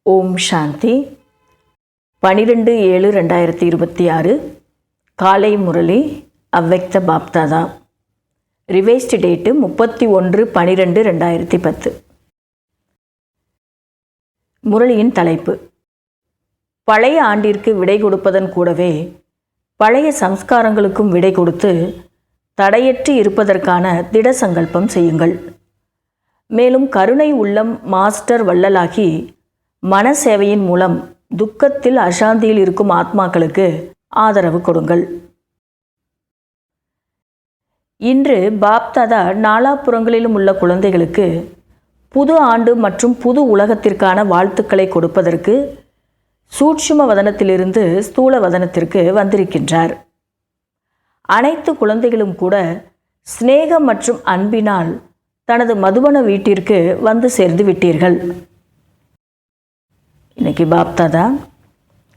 ஓம் சாந்தி. 12/7/2026 காலை முரளி அவ்வக்த பாப்தாதா. Revised date 31/12/2010. முரளியின் தலைப்பு: பழைய ஆண்டிற்கு விடை கொடுப்பதன் கூடவே பழைய சம்ஸ்காரங்களுக்கும் விடை கொடுத்து தடையற்று இருப்பதற்கான திட சங்கல்பம் செய்யுங்கள். மேலும் கருணை உள்ளம் மாஸ்டர் வள்ளலாகி மனசேவையின் மூலம் துக்கத்தில் அசாந்தியில் இருக்கும் ஆத்மாக்களுக்கு ஆதரவு கொடுங்கள். இன்று பாப்தாதா நாலாபுறங்களிலும் உள்ள குழந்தைகளுக்கு புது ஆண்டு மற்றும் புது உலகத்திற்கான வாழ்த்துக்களை கொடுப்பதற்கு சூட்சும வதனத்திலிருந்து ஸ்தூல வதனத்திற்கு வந்திருக்கின்றார். அனைத்து குழந்தைகளும் கூட சிநேகம் மற்றும் அன்பினால் தனது மதுபன வீட்டிற்கு வந்து சேர்ந்து விட்டீர்கள். இன்றைக்கி பாப்தாதா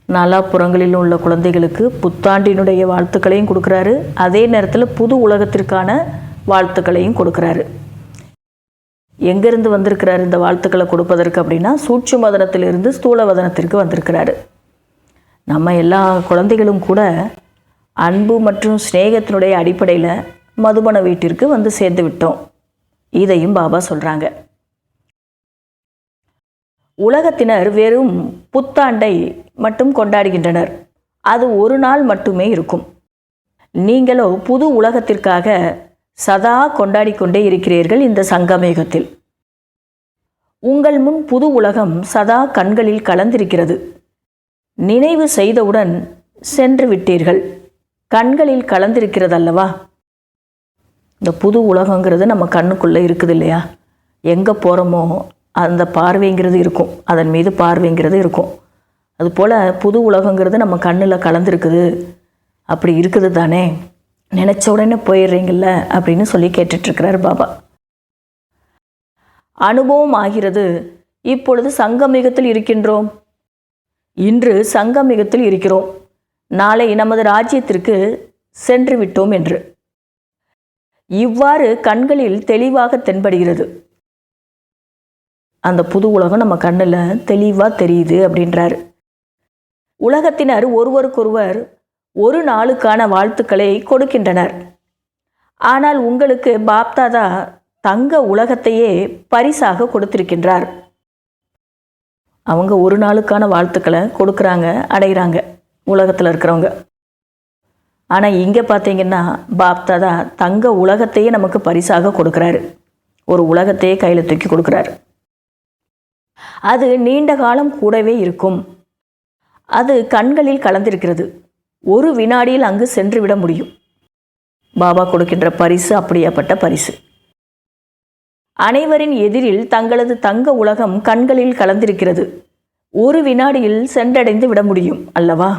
நாலாபுறங்களிலும் உள்ள குழந்தைகளுக்கு புத்தாண்டினுடைய வாழ்த்துக்களையும் கொடுக்குறாரு, அதே நேரத்தில் புது உலகத்திற்கான வாழ்த்துக்களையும் கொடுக்குறாரு. எங்கேருந்து வந்திருக்கிறாரு இந்த வாழ்த்துக்களை கொடுப்பதற்கு அப்படின்னா, சூட்சும வதனத்திலிருந்து ஸ்தூல வதனத்திற்கு வந்திருக்கிறாரு. நம்ம எல்லா குழந்தைகளும் கூட அன்பு மற்றும் ஸ்நேகத்தினுடைய அடிப்படையில் மதுபன வீட்டிற்கு வந்து சேர்ந்து விட்டோம். இதையும் பாபா சொல்கிறாங்க. உலகத்தினர் வெறும் புத்தாண்டை மட்டும் கொண்டாடுகின்றனர். அது ஒரு நாள் மட்டுமே இருக்கும். நீங்களோ புது உலகத்திற்காக சதா கொண்டாடி கொண்டே இருக்கிறீர்கள். இந்த சங்கமயுகத்தில் உங்கள் முன் புது உலகம் சதா கண்களில் கலந்திருக்கிறது. நினைவு செய்தவுடன் சென்று விட்டீர்கள். கண்களில் கலந்திருக்கிறது அல்லவா? இந்த புது உலகங்கிறது நம்ம கண்ணுக்குள்ளே இருக்குது இல்லையா? எங்கே போகிறோமோ அந்த பார்வைங்கிறது இருக்கும், அதன் மீது பார்வைங்கிறது இருக்கும். அதுபோல் புது உலகங்கிறது நம்ம கண்ணில் கலந்துருக்குது. அப்படி இருக்குது தானே, நினச்ச உடனே போயிடுறீங்கள அப்படின்னு சொல்லி கேட்டுட்ருக்கிறார் பாபா. அனுபவம் ஆகிறது. இப்பொழுது சங்கமிகத்தில் இருக்கின்றோம். இன்று சங்கமிகத்தில் இருக்கிறோம். நாளை நமது ராஜ்யத்திற்கு சென்று விட்டோம் என்று இவ்வாறு கண்களில் தெளிவாக தென்படுகிறது. அந்த புது உலகம் நம்ம கண்ணில் தெளிவாக தெரியுது அப்படின்றாரு. உலகத்தினர் ஒருவருக்கொருவர் ஒரு நாளுக்கான வாழ்த்துக்களை கொடுக்கின்றனர். ஆனால் உங்களுக்கு பாப்தாதா தங்க உலகத்தையே பரிசாக கொடுத்திருக்கின்றார். அவங்க ஒரு நாளுக்கான வாழ்த்துக்களை கொடுக்குறாங்க, அடைகிறாங்க உலகத்தில் இருக்கிறவங்க. ஆனால் இங்கே பார்த்தீங்கன்னா பாப்தாதா தங்க உலகத்தையே நமக்கு பரிசாக கொடுக்குறாரு. ஒரு உலகத்தையே கையில் தூக்கி கொடுக்குறாரு. அது நீண்ட காலம் கூடவே இருக்கும். அது கண்களில் கலந்திருக்கிறது. ஒரு வினாடியில் அங்கு சென்று விட முடியும். பாபா கொடுக்கின்ற பரிசு அப்படியாப்பட்ட பரிசு. அனைவரின் எதிரில் தங்களது தங்க உலகம் கண்களில் கலந்திருக்கிறது. ஒரு வினாடியில் சென்றடைந்து விட முடியும் அல்லவா?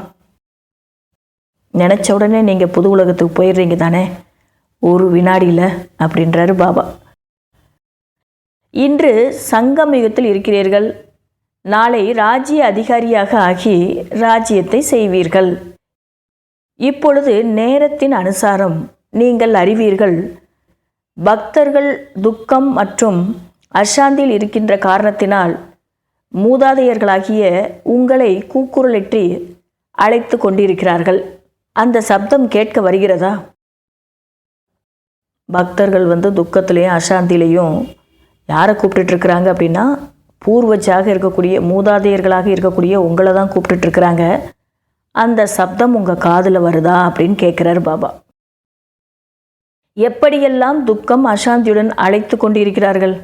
நினச்ச உடனே நீங்கள் புது உலகத்துக்கு போயிடுறீங்க தானே, ஒரு வினாடியில் அப்படின்றாரு பாபா. இன்று சங்கமயுகத்தில் இருக்கிறீர்கள். நாளை ராஜ்ய அதிகாரியாக ஆகி ராஜ்யத்தை செய்வீர்கள். இப்பொழுது நேரத்தின் அனுசாரம் நீங்கள் அறிவீர்கள். பக்தர்கள் துக்கம் மற்றும் அசாந்தியில் இருக்கின்ற காரணத்தினால் மூதாதையர்களாகிய உங்களை கூக்குரலிட்டு அழைத்து கொண்டிருக்கிறார்கள். அந்த சப்தம் கேட்க வருகிறதா? பக்தர்கள் துக்கத்திலையும் அசாந்திலையும் யாரை கூப்பிட்டுருக்குறாங்க அப்படின்னா, பூர்வஜாக இருக்கக்கூடிய மூதாதையர்களாக இருக்கக்கூடிய உங்களை தான் கூப்பிட்டுருக்குறாங்க. அந்த சப்தம் உங்கள் காதில் வருதா அப்படின்னு கேட்குறாரு பாபா. எப்படியெல்லாம் துக்கம் அசாந்தியுடன் அழைத்து கொண்டிருக்கிறார்கள்?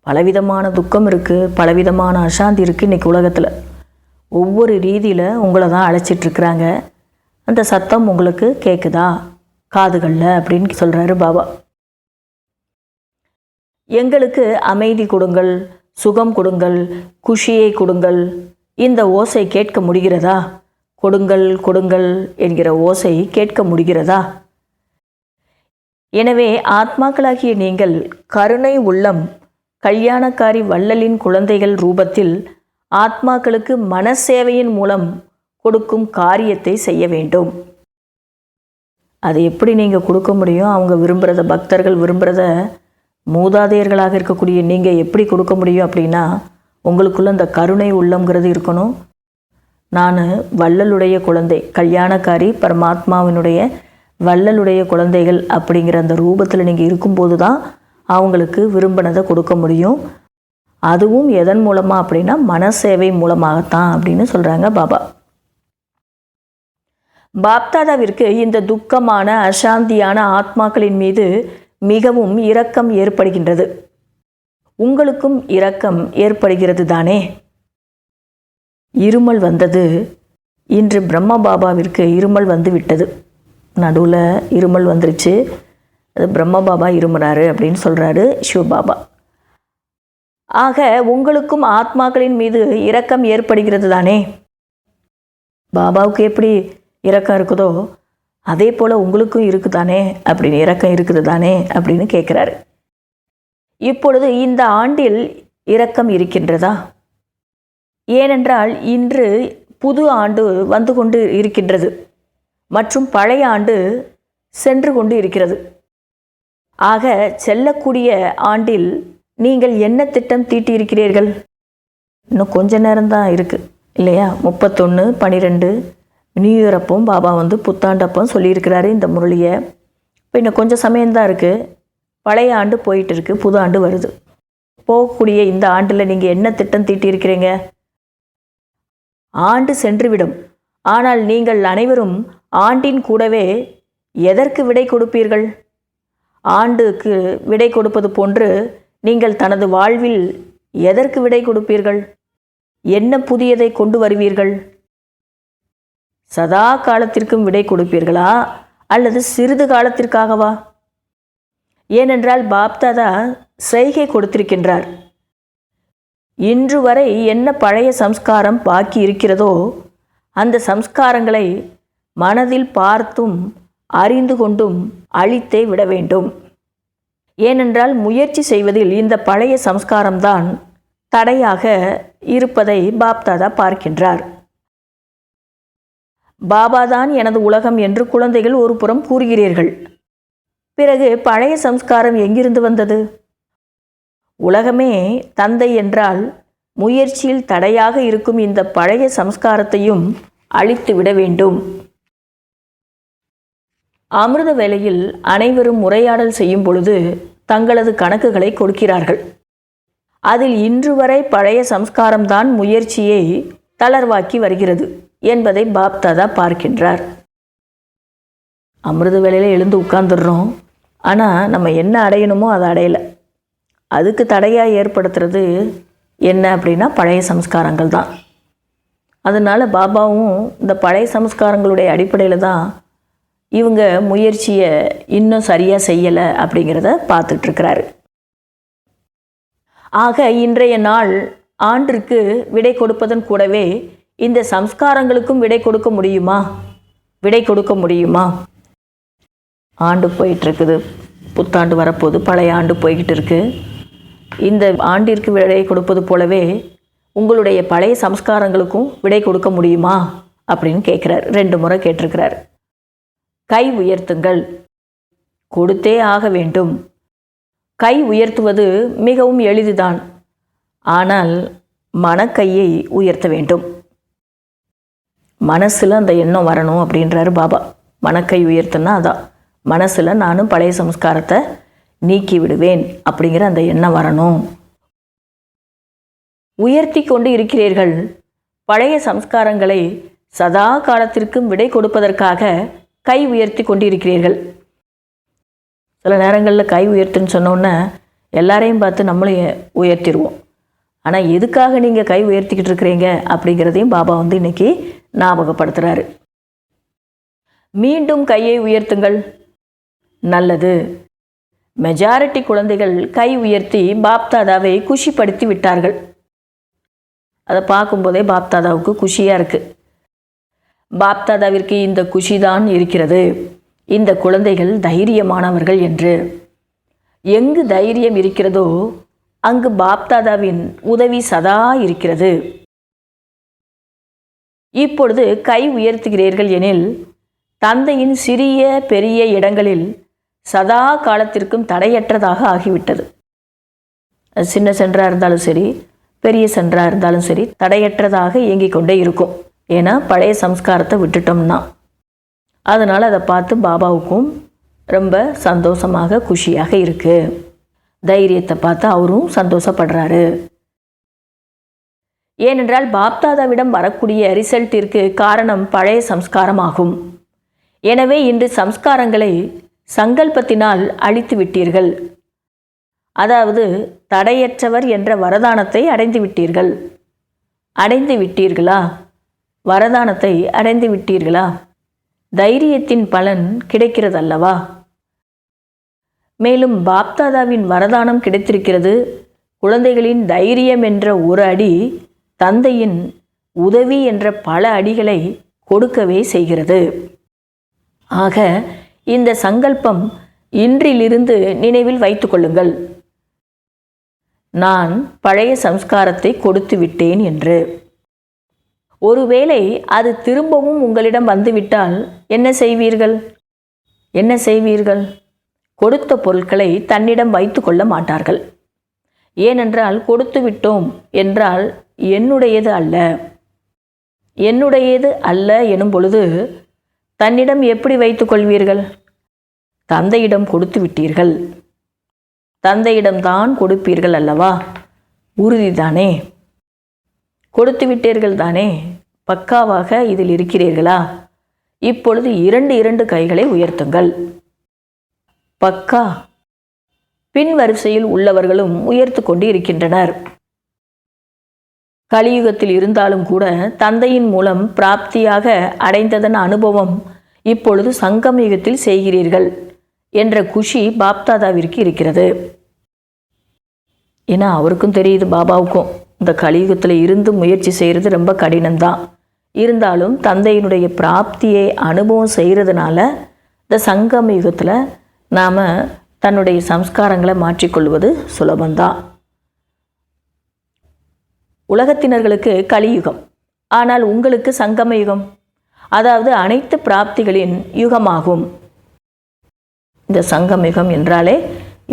பலவிதமான துக்கம் இருக்குது, பலவிதமான அசாந்தி இருக்குது இன்றைக்கி உலகத்தில். ஒவ்வொரு ரீதியில் உங்களை தான் அழைச்சிட்ருக்குறாங்க. அந்த சத்தம் உங்களுக்கு கேட்குதா காதுகளில் அப்படின்னு சொல்கிறாரு பாபா. எங்களுக்கு அமைதி கொடுங்கள், சுகம் கொடுங்கள், குஷியை கொடுங்கள். இந்த ஓசை கேட்க முடிகிறதா? கொடுங்கள் கொடுங்கள் என்கிற ஓசை கேட்க முடிகிறதா? எனவே ஆத்மாக்களாகிய நீங்கள் கருணை உள்ளம் கல்யாணக்காரி வள்ளலின் குழந்தைகள் ரூபத்தில் ஆத்மாக்களுக்கு மனசேவையின் மூலம் கொடுக்கும் காரியத்தை செய்ய வேண்டும். அது எப்படி நீங்கள் கொடுக்க முடியும்? அவங்க விரும்புகிறத, பக்தர்கள் விரும்புகிறத மூதாதையர்களாக இருக்கக்கூடிய நீங்கள் எப்படி கொடுக்க முடியும் அப்படின்னா, உங்களுக்குள்ள அந்த கருணை உள்ளம்ங்கிறது இருக்கணும். நான் வள்ளலுடைய குழந்தை, கல்யாணக்காரி பரமாத்மாவினுடைய வள்ளலுடைய குழந்தைகள் அப்படிங்கிற அந்த ரூபத்தில் நீங்கள் இருக்கும்போது தான் அவங்களுக்கு விரும்பினதை கொடுக்க முடியும். அதுவும் எதன் மூலமாக அப்படின்னா மனசேவை மூலமாகத்தான் அப்படின்னு சொல்கிறாங்க பாபா. பாப்தாதாவிற்கு இந்த துக்கமான அசாந்தியான ஆத்மாக்களின் மீது மிகவும் இரக்கம் ஏற்படுகின்றது. உங்களுக்கும் இரக்கம் ஏற்படுகிறது தானே? இருமல் வந்தது. இன்று பிரம்மா பாபாவிற்கு இருமல் வந்து விட்டது. நடுவில் இருமல் வந்துருச்சு. அது பிரம்ம பாபா இருமுறாரு அப்படின்னு சொல்கிறாரு சிவபாபா. ஆக உங்களுக்கும் ஆத்மாக்களின் மீது இரக்கம் ஏற்படுகிறது தானே? பாபாவுக்கு எப்படி இரக்கம் இருக்குதோ அதே போல் உங்களுக்கும் இருக்குதானே அப்படின்னு, இரக்கம் இருக்குது தானே அப்படின்னு கேட்குறாரு. இப்பொழுது இந்த ஆண்டில் இரக்கம் இருக்கின்றதா? ஏனென்றால் இன்று புது ஆண்டு வந்து கொண்டு இருக்கின்றது மற்றும் பழைய ஆண்டு சென்று கொண்டு இருக்கிறது. ஆக செல்லக்கூடிய ஆண்டில் நீங்கள் என்ன திட்டம் தீட்டியிருக்கிறீர்கள்? இன்னும் கொஞ்ச நேரம்தான் இருக்குது இல்லையா? 31/12 நியூ இயர் அப்பவும் பாபா புத்தாண்டப்பம் சொல்லியிருக்கிறாரு இந்த முரளியை. இப்போ இன்னும் கொஞ்சம் சமயம்தான் இருக்குது. பழைய ஆண்டு போயிட்டு இருக்கு, புது ஆண்டு வருது. போகக்கூடிய இந்த ஆண்டில் நீங்கள் என்ன திட்டம் தீட்டியிருக்கிறீங்க? ஆண்டு சென்றுவிடும். ஆனால் நீங்கள் அனைவரும் ஆண்டின் கூடவே எதற்கு விடை கொடுப்பீர்கள்? ஆண்டுக்கு விடை கொடுப்பது போன்று நீங்கள் தனது வாழ்வில் எதற்கு விடை கொடுப்பீர்கள்? என்ன புதியதை கொண்டு வருவீர்கள்? சதா காலத்திற்கும் விடை கொடுப்பீர்களா அல்லது சிறிது காலத்திற்காகவா? ஏனென்றால் பாப்தாதா செய்கை கொடுத்திருக்கின்றார். இன்று வரை என்ன பழைய சம்ஸ்காரம் பாக்கி இருக்கிறதோ அந்த சம்ஸ்காரங்களை மனதில் பார்த்தும் அறிந்து கொண்டும் அழித்தே விட வேண்டும். ஏனென்றால் முயற்சி செய்வதில் இந்த பழைய சம்ஸ்காரம்தான் தடையாக இருப்பதை பாப்தாதா பார்க்கின்றார். பாபாதான் எனது உலகம் என்று குழந்தைகள் ஒரு புறம் கூறுகிறீர்கள். பிறகு பழைய சம்ஸ்காரம் எங்கிருந்து வந்தது? உலகமே தந்தை என்றால் முயற்சியில் தடையாக இருக்கும் இந்த பழைய சம்ஸ்காரத்தையும் அழித்து விட வேண்டும். அமிர்த வேளையில் அனைவரும் உரையாடல் செய்யும் பொழுது தங்களது கணக்குகளை கொடுக்கிறார்கள். அதில் இன்று வரை பழைய சம்ஸ்காரம்தான் முயற்சியை தளர்வாக்கி வருகிறது என்பதை பாப்தாதா பார்க்கின்றார். அமிர்த வேளையில் எழுந்து உட்கார்ந்துடுறோம், ஆனால் நம்ம என்ன அடையணுமோ அதை அடையலை. அதுக்கு தடையாக ஏற்படுத்துறது என்ன அப்படின்னா பழைய சம்ஸ்காரங்கள் தான். அதனால் பாபாவும் இந்த பழைய சம்ஸ்காரங்களுடைய அடிப்படையில் தான் இவங்க முயற்சியை இன்னும் சரியாக செய்யலை அப்படிங்கிறத பார்த்துட்ருக்கிறாரு. ஆக இன்றைய நாள் ஆண்டிற்கு விடை கொடுப்பதன் கூடவே இந்த சம்ஸ்காரங்களுக்கும் விடை கொடுக்க முடியுமா? விடை கொடுக்க முடியுமா? ஆண்டு போயிட்டுருக்குது, புத்தாண்டு வரப்போது, பழைய ஆண்டு போய்கிட்டு இருக்கு. இந்த ஆண்டிற்கு விடை கொடுப்பது போலவே உங்களுடைய பழைய சம்ஸ்காரங்களுக்கும் விடை கொடுக்க முடியுமா அப்படின்னு கேட்குறார். 2 முறை கேட்டிருக்கிறார். கை உயர்த்துங்கள், கொடுத்தே ஆக வேண்டும். கை உயர்த்துவது மிகவும் எளிதுதான், ஆனால் மனக்கையை உயர்த்த வேண்டும். மனசில் அந்த எண்ணம் வரணும் அப்படின்றாரு பாபா. மனக்கை உயர்த்துனா அதான், மனசில் நானும் பழைய சம்ஸ்காரத்தை நீக்கி விடுவேன் அப்படிங்கிற அந்த எண்ணம் வரணும். உயர்த்தி கொண்டு இருக்கிறீர்கள். பழைய சம்ஸ்காரங்களை சதா காலத்திற்கும் விடை கொடுப்பதற்காக கை உயர்த்தி கொண்டு இருக்கிறீர்கள். சில நேரங்களில் கை உயர்த்துன்னு சொன்னோன்னே எல்லாரையும் பார்த்து நம்மளையும் உயர்த்திடுவோம். ஆனால் எதுக்காக நீங்கள் கை உயர்த்திக்கிட்டு இருக்கிறீங்க அப்படிங்கிறதையும் பாபா இன்னைக்கு ஞாபகப்படுத்துகிறாரு. மீண்டும் கையை உயர்த்துங்கள். நல்லது. மெஜாரிட்டி குழந்தைகள் கை உயர்த்தி பாப்தாதாவை குஷிப்படுத்தி விட்டார்கள். அதை பார்க்கும்போதே பாப்தாதாவுக்கு குஷியாக இருக்குது. பாப்தாதாவிற்கு இந்த குஷிதான் இருக்கிறது, இந்த குழந்தைகள் தைரியமானவர்கள் என்று. எங்கு தைரியம் இருக்கிறதோ அங்கு பாப்தாதாவின் உதவி சதா இருக்கிறது. இப்பொழுது கை உயர்த்துகிறீர்கள் எனில் தந்தையின் சிறிய பெரிய இடங்களில் சதா காலத்திற்கும் தடையற்றதாக ஆகிவிட்டது. அது சின்ன சென்றாக இருந்தாலும் சரி, பெரிய சென்றாக இருந்தாலும் சரி தடையற்றதாக இயங்கிக் கொண்டே இருக்கும். ஏன்னா பழைய சம்ஸ்காரத்தை விட்டுட்டோம்னா. அதனால் அதை பார்த்து பாபாவுக்கும் ரொம்ப சந்தோஷமாக குஷியாக இருக்குது. தைரியத்தை பார்த்து அவரும் சந்தோஷப்படுறாரு. ஏனென்றால் பாப்தாதாவிடம் வரக்கூடிய ரிசல்ட்டிற்கு காரணம் பழைய சம்ஸ்காரமாகும். எனவே இன்று சம்ஸ்காரங்களை சங்கல்பத்தினால் அழித்து விட்டீர்கள். அதாவது தடையற்றவர் என்ற வரதானத்தை அடைந்து விட்டீர்கள். அடைந்து விட்டீர்களா? வரதானத்தை அடைந்து விட்டீர்களா? தைரியத்தின் பலன் கிடைக்கிறதல்லவா? மேலும் பாப்தாதாவின் வரதானம் கிடைத்திருக்கிறது. குழந்தைகளின் தைரியம் என்ற ஒரு அடி தந்தையின் உதவி என்ற பல அடிகளை கொடுக்கவே செய்கிறது. ஆக இந்த சங்கல்பம் இன்றிலிருந்து நினைவில் வைத்து கொள்ளுங்கள். நான் பழைய சம்ஸ்காரத்தை கொடுத்து விட்டேன் என்று. ஒருவேளை அது திரும்பவும் உங்களிடம் வந்துவிட்டால் என்ன செய்வீர்கள்? என்ன செய்வீர்கள்? கொடுத்த பொருட்களை தன்னிடம் வைத்து கொள்ள மாட்டார்கள். ஏனென்றால் கொடுத்து விட்டோம் என்றால் என்னுடையது அல்ல. என்னுடையது அல்ல எனும் பொழுது தன்னிடம் எப்படி வைத்துக் கொள்வீர்கள்? தந்தையிடம் கொடுத்து விட்டீர்கள். தந்தையிடம்தான் கொடுப்பீர்கள் அல்லவா? உறுதிதானே? கொடுத்து விட்டீர்கள் தானே? பக்காவாக இதில் இருக்கிறீர்களா? இப்பொழுது இரண்டு கைகளை உயர்த்துங்கள். பக்கா. பின் வரிசையில் உள்ளவர்களும் உயர்த்து கொண்டு இருக்கின்றனர். கலியுகத்தில் இருந்தாலும் கூட தந்தையின் மூலம் பிராப்தியாக அடைந்ததன் அனுபவம் இப்பொழுது சங்கம் யுகத்தில் செய்கிறீர்கள் என்ற குஷி பாப்தாதாவிற்கு இருக்கிறது. ஏன்னா அவருக்கும் தெரியுது, பாபாவுக்கும் இந்த கலியுகத்தில் இருந்து முயற்சி செய்கிறது ரொம்ப கடினம்தான். இருந்தாலும் தந்தையினுடைய பிராப்தியை அனுபவம் செய்கிறதுனால இந்த சங்கம் யுகத்தில் நாம் தன்னுடைய சம்ஸ்காரங்களை மாற்றிக்கொள்வது சுலபந்தான். உலகத்தினர்களுக்கு கலியுகம், ஆனால் உங்களுக்கு சங்கம யுகம், அதாவது அனைத்து பிராப்திகளின் யுகமாகும். இந்த சங்கம யுகம் என்றாலே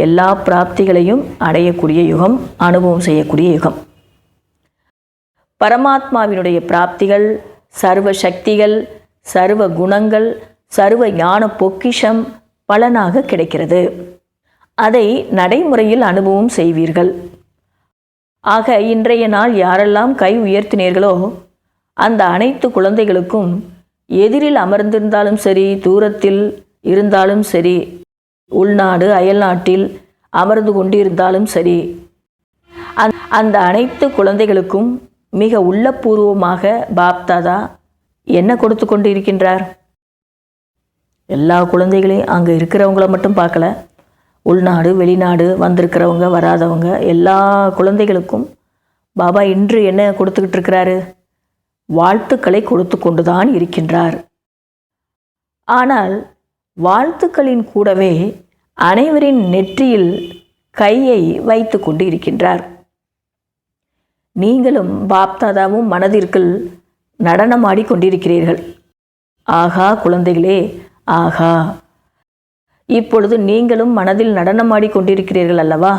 எல்லா பிராப்திகளையும் அடையக்கூடிய யுகம், அனுபவம் செய்யக்கூடிய யுகம். பரமாத்மாவினுடைய பிராப்திகள், சர்வ சக்திகள், சர்வ குணங்கள், சர்வ ஞான பொக்கிஷம் பலனாக கிடைக்கிறது. அதை நடைமுறையில் அனுபவம் செய்வீர்கள். ஆக இன்றைய நாள் யாரெல்லாம் கை உயர்த்தினீர்களோ அந்த அனைத்து குழந்தைகளுக்கும் எதிரில் அமர்ந்திருந்தாலும் சரி, தூரத்தில் இருந்தாலும் சரி, உள்நாடு அயல்நாட்டில் அமர்ந்து கொண்டிருந்தாலும் சரி, அந்த அனைத்து குழந்தைகளுக்கும் மிக உள்ளபூர்வமாக பாப்தாதா என்ன கொடுத்து கொண்டு இருக்கின்றார்? எல்லா குழந்தைகளையும் அங்கே இருக்கிறவங்கள மட்டும் பார்க்கல, உள்நாடு வெளிநாடு வந்திருக்கிறவங்க வராதவங்க எல்லா குழந்தைகளுக்கும் பாபா இன்று என்ன கொடுத்துக்கிட்டு இருக்கிறாரு? வாழ்த்துக்களை கொடுத்து கொண்டு தான் இருக்கின்றார். ஆனால் வாழ்த்துக்களின் கூடவே அனைவரின் நெற்றியில் கையை வைத்து கொண்டு இருக்கின்றார். நீங்களும் பாப்தாதாவும் மனதிற்குள் நடனமாடி கொண்டிருக்கிறீர்கள். ஆகா குழந்தைகளே, ஆகா! இப்பொழுது நீங்களும் மனதில் நடனமாடி கொண்டிருக்கிறீர்கள் அல்லவா?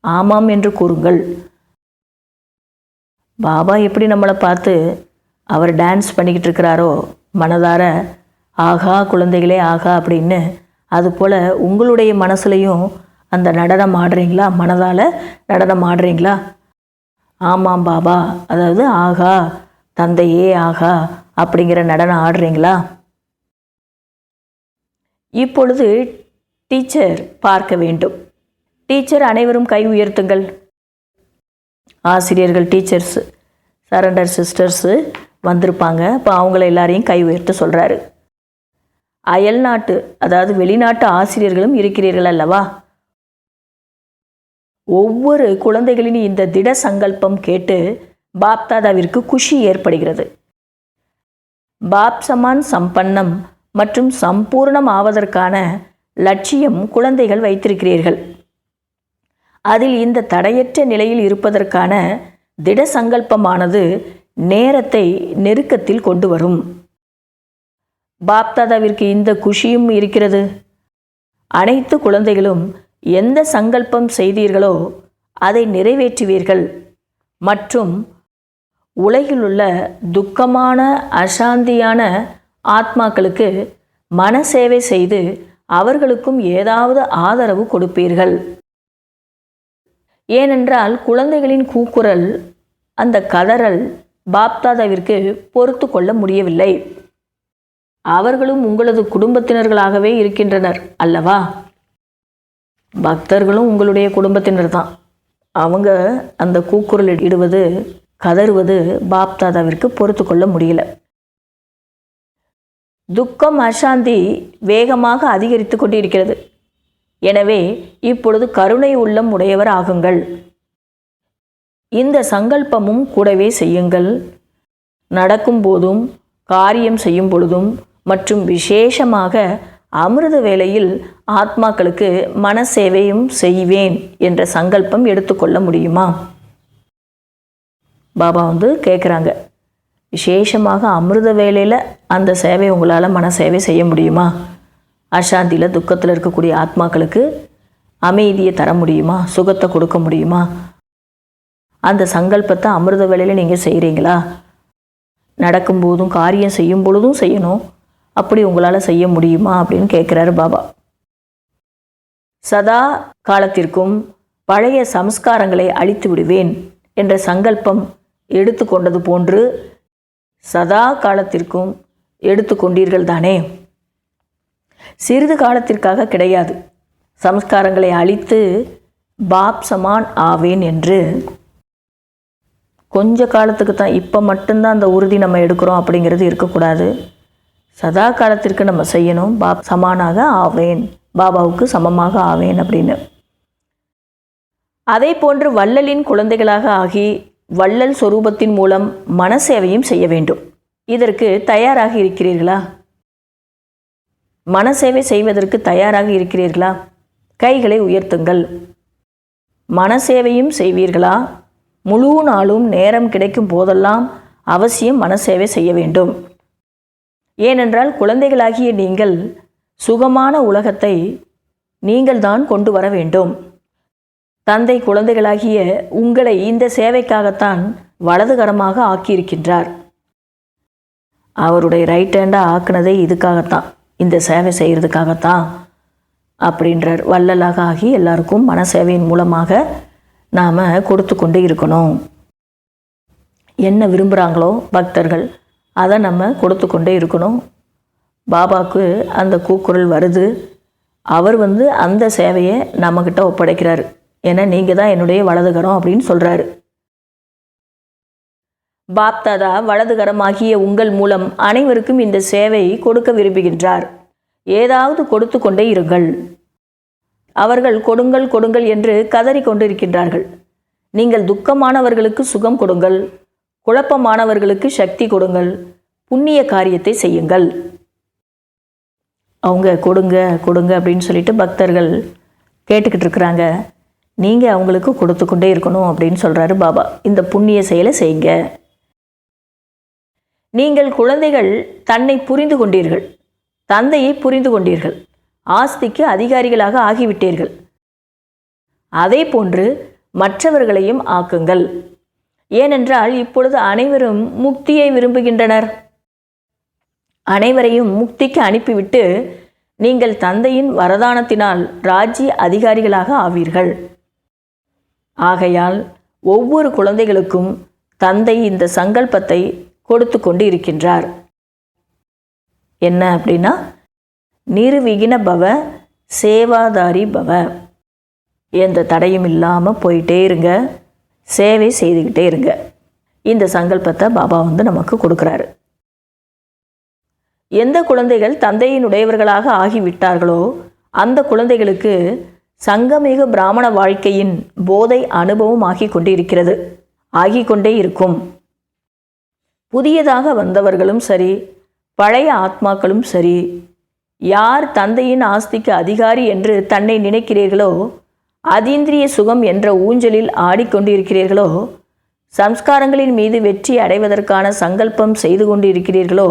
ஆமாம் என்று கூறுங்கள். பாபா எப்படி நம்மளை பார்த்து அவர் டான்ஸ் பண்ணிக்கிட்டு இருக்கிறாரோ மனதார, ஆகா குழந்தைகளே ஆகா அப்படின்னு, அதுபோல் உங்களுடைய மனசுலையும் அந்த நடனம் ஆடுறீங்களா? மனதால் நடனம் ஆடுறீங்களா? ஆமாம் பாபா, அதாவது ஆகா தந்தையே ஆகா அப்படிங்கிற நடனம் ஆடுறீங்களா? இப்பொழுது டீச்சர் பார்க்க வேண்டும். டீச்சர் அனைவரும் கை உயர்த்துங்கள். ஆசிரியர்கள், டீச்சர்ஸ், சரண்டர் சிஸ்டர்ஸு வந்திருப்பாங்க. இப்போ அவங்கள எல்லாரையும் கை உயர்த்த சொல்கிறாரு. அயல்நாட்டு, அதாவது வெளிநாட்டு ஆசிரியர்களும் இருக்கிறீர்கள் அல்லவா? ஒவ்வொரு குழந்தைகளின் இந்த திட சங்கல்பம் கேட்டு பாப்தாதாவிற்கு குஷி ஏற்படுகிறது. பாப் சமான் சம்பன்னம் மற்றும் சம்பூர்ணம் ஆவதற்கான லட்சியம் குழந்தைகள் வைத்திருக்கிறீர்கள். அதில் இந்த தடையற்ற நிலையில் இருப்பதற்கான திட சங்கல்பமானது நேரத்தை நெருக்கத்தில் கொண்டு வரும். பாப்தாதாவிற்கு இந்த குஷியும் இருக்கிறது. அனைத்து குழந்தைகளும் எந்த சங்கல்பம் செய்தீர்களோ அதை நிறைவேற்றுவீர்கள். மற்றும் உலகிலுள்ள துக்கமான அசாந்தியான ஆத்மாக்களுக்கு மனசேவை செய்து அவர்களுக்கும் ஏதாவது ஆதரவு கொடுப்பீர்கள். ஏனென்றால் குழந்தைகளின் கூக்குரல், அந்த கதறல் பாப்தாதாவிற்கு பொறுத்து கொள்ள முடியவில்லை. அவர்களும் உங்களது குடும்பத்தினர்களாகவே இருக்கின்றனர் அல்லவா? பக்தர்களும் உங்களுடைய குடும்பத்தினர் தான். அவங்க அந்த கூக்குரல் இடுவது, கதறுவது பாப்தாதாவிற்கு பொறுத்து கொள்ள முடியல. துக்கம் அசாந்தி வேகமாக அதிகரித்து கொண்டிருக்கிறது. எனவே இப்பொழுது கருணை உள்ளம் உடையவர் ஆகுங்கள். இந்த சங்கல்பமும் கூடவே செய்யுங்கள். நடக்கும் போதும், காரியம் செய்யும் பொழுதும் மற்றும் விசேஷமாக அமிர்த வேளையில் ஆத்மாக்களுக்கு மனசேவையும் செய்வேன் என்ற சங்கல்பம் எடுத்துக்கொள்ள முடியுமா? பாபா கேட்குறாங்க, விசேஷமாக அமிர்த வேளையில் அந்த சேவை உங்களால் மனசேவை செய்ய முடியுமா? அசாந்தியில் துக்கத்தில் இருக்கக்கூடிய ஆத்மாக்களுக்கு அமைதியை தர முடியுமா? சுகத்தை கொடுக்க முடியுமா? அந்த சங்கல்பத்தை அமிர்த வேளையில் நீங்கள் செய்கிறீங்களா? நடக்கும்போதும் காரியம் செய்யும் பொழுதும் செய்யணும். அப்படி உங்களால் செய்ய முடியுமா அப்படின்னு கேட்குறாரு பாபா. சதா காலத்திற்கும் பழைய சம்ஸ்காரங்களை அழித்து விடுவேன் என்ற சங்கல்பம் எடுத்துக்கொண்டது போன்று சதா காலத்திற்கும் எடுத்துக்கொண்டீர்கள் தானே? சிறிது காலத்திற்காக கிடையாது. சம்ஸ்காரங்களை அழித்து பாப் சமான் ஆவேன் என்று கொஞ்ச காலத்துக்கு தான், இப்போ மட்டும்தான் அந்த உறுதி நம்ம எடுக்கிறோம் அப்படிங்கிறது இருக்கக்கூடாது. சதா காலத்திற்கு நம்ம செய்யணும். பாப் சமானாக ஆவேன், பாபாவுக்கு சமமாக ஆவேன் அப்படின்னு. அதே போன்று வள்ளலின் குழந்தைகளாக ஆகி வள்ளல் சொரூபத்தின் மூலம் மனசேவையும் செய்ய வேண்டும். இதற்கு தயாராக இருக்கிறீர்களா? மனசேவை செய்வதற்கு தயாராக இருக்கிறீர்களா? கைகளை உயர்த்துங்கள். மனசேவையும் செய்வீர்களா? முழு நாளும் நேரம் கிடைக்கும் போதெல்லாம் அவசியம் மனசேவை செய்ய வேண்டும். ஏனென்றால் குழந்தைகளாகிய நீங்கள் சுகமான உலகத்தை நீங்கள் தான் கொண்டு வர வேண்டும். தந்தை குழந்தைகளாகிய உங்களை இந்த சேவைக்காகத்தான் வலதுகரமாக ஆக்கியிருக்கின்றார். அவருடைய ரைட் ஹேண்டாக ஆக்குனதே இதுக்காகத்தான், இந்த சேவை செய்கிறதுக்காகத்தான் அப்படின்றார். வள்ளலாக ஆகி எல்லாருக்கும் மனசேவையின் மூலமாக நாம் கொடுத்து கொண்டு இருக்கணும். என்ன விரும்புகிறாங்களோ பக்தர்கள், அதை நம்ம கொடுத்து கொண்டே இருக்கணும். பாபாவுக்கு அந்த கூக்குரல் வருது. அவர் அந்த சேவையை நம்மக்கிட்ட ஒப்படைக்கிறார். ஏன்னா நீங்கள் தான் என்னுடைய வலதுகரம் அப்படின்னு சொல்கிறாரு. பாப்தாதா வலதுகரமாகிய உங்கள் மூலம் அனைவருக்கும் இந்த சேவை கொடுக்க விரும்புகின்றார். ஏதாவது கொடுத்து கொண்டே இருங்கள். அவர்கள் கொடுங்கள் கொடுங்கள் என்று கதறி கொண்டிருக்கின்றார்கள். நீங்கள் துக்கமானவர்களுக்கு சுகம் கொடுங்கள், குழப்பமானவர்களுக்கு சக்தி கொடுங்கள், புண்ணிய காரியத்தை செய்யுங்கள். அவங்க கொடுங்க கொடுங்க அப்படின்னு சொல்லிட்டு பக்தர்கள் கேட்டுக்கிட்டு இருக்கிறாங்க. நீங்கள் அவங்களுக்கு கொடுத்து கொண்டே இருக்கணும் அப்படின்னு சொல்கிறாரு பாபா. இந்த புண்ணிய செயலை செய்யுங்க. நீங்கள் குழந்தைகள் தன்னை புரிந்து கொண்டீர்கள், தந்தையை புரிந்து கொண்டீர்கள், ஆஸ்திக்கு அதிகாரிகளாக ஆகிவிட்டீர்கள். அதே போன்று மற்றவர்களையும் ஆக்குங்கள். ஏனென்றால் இப்பொழுது அனைவரும் முக்தியை விரும்புகின்றனர். அனைவரையும் முக்திக்கு அனுப்பிவிட்டு நீங்கள் தந்தையின் வரதானத்தினால் ராஜ்ய அதிகாரிகளாக ஆவீர்கள். ஆகையால் ஒவ்வொரு குழந்தைகளுக்கும் தந்தை இந்த சங்கல்பத்தை கொடுத்து கொண்டு இருக்கின்றார். என்ன அப்படின்னா, நிர்விகின பவ சேவாதாரி பவ, எந்த தடையும் இல்லாமல் போயிட்டே இருங்க, சேவை செய்துக்கிட்டே இருங்க. இந்த சங்கல்பத்தை பாபா நமக்கு கொடுக்குறாரு. எந்த குழந்தைகள் தந்தையினுடையவர்களாக ஆகிவிட்டார்களோ அந்த குழந்தைகளுக்கு சங்கமிக பிராமண வாழ்க்கையின் போதை அனுபவம் ஆகிக்கொண்டிருக்கிறது, ஆகிக்கொண்டே இருக்கும். புதியதாக வந்தவர்களும் சரி, பழைய ஆத்மாக்களும் சரி, யார் தந்தையின் ஆஸ்திக்கு அதிகாரி என்று தன்னை நினைக்கிறீர்களோ, அதீந்திரிய சுகம் என்ற ஊஞ்சலில் ஆடிக்கொண்டிருக்கிறீர்களோ, சம்ஸ்காரங்களின் மீது வெற்றி அடைவதற்கான சங்கல்பம் செய்து கொண்டிருக்கிறீர்களோ,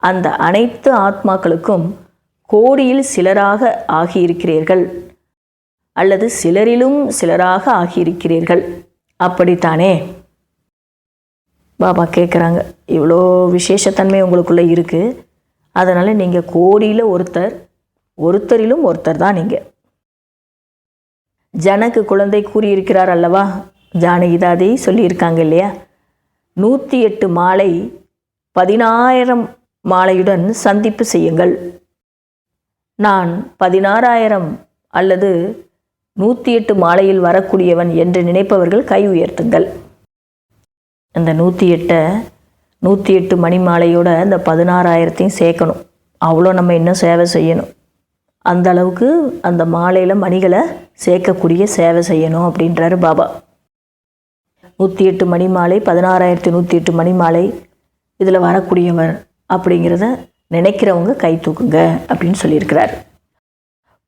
அந்த அனைத்து ஆத்மாக்களுக்கும் கோடியில் சிலராக ஆகியிருக்கிறீர்கள், அல்லது சிலரிலும் சிலராக ஆகியிருக்கிறீர்கள். அப்படித்தானே? பாபா கேட்குறாங்க, இவ்வளோ விசேஷத்தன்மை உங்களுக்குள்ளே இருக்குது, அதனால் நீங்கள் கோடியில் ஒருத்தரிலும் ஒருத்தர் தான் நீங்கள். ஜனக்கு குழந்தை கூறியிருக்கிறார் அல்லவா, ஜானகிதாதி சொல்லியிருக்காங்க இல்லையா, 108 மாலை 16,000 மாலையுடன் சந்திப்பு செய்யுங்கள். நான் 16,000 அல்லது 108 மாலையில் வரக்கூடியவன் என்று நினைப்பவர்கள் கை உயர்த்துங்கள். அந்த 108 மணி மாலையோட அந்த 16,000 சேர்க்கணும். அவ்வளோ நம்ம இன்னும் சேவை செய்யணும். அந்த அளவுக்கு அந்த மாலையில் மணிகளை சேர்க்கக்கூடிய சேவை செய்யணும் அப்படின்றாரு பாபா. 108 மணி மாலை, 16,108 மணி மாலை, இதில் வரக்கூடியவர் அப்படிங்கிறத நினைக்கிறவங்க கை தூக்குங்க அப்படின்னு சொல்லியிருக்கிறார்.